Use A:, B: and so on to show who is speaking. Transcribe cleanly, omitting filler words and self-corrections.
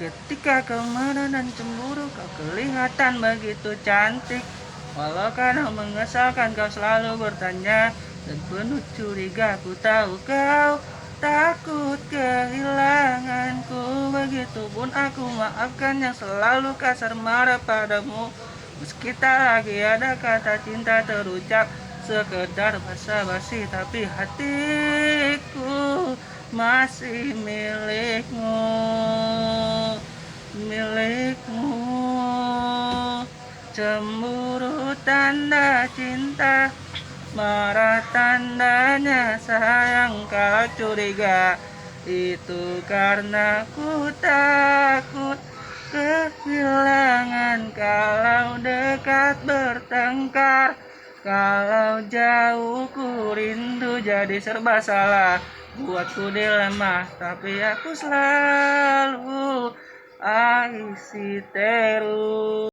A: Ketika kemarau dan cemburu kau kelihatan begitu cantik. Walau kadang mengesalkan kau selalu bertanya dan penuh curiga ku tahu kau takut kehilanganku. Begitupun aku maafkan yang selalu kasar marah padamu. Meski tak lagi ada kata cinta terucap, sekedar basa-basi tapi hatiku masih milikmu, milikmu. Cemburu tanda cinta, marah tandanya sayang. Kau curiga itu karena ku takut kehilangan. Kalau dekat bertengkar, kalau jauh ku rindu. Jadi serba salah, buatku dilema, tapi aku selalu isi terus.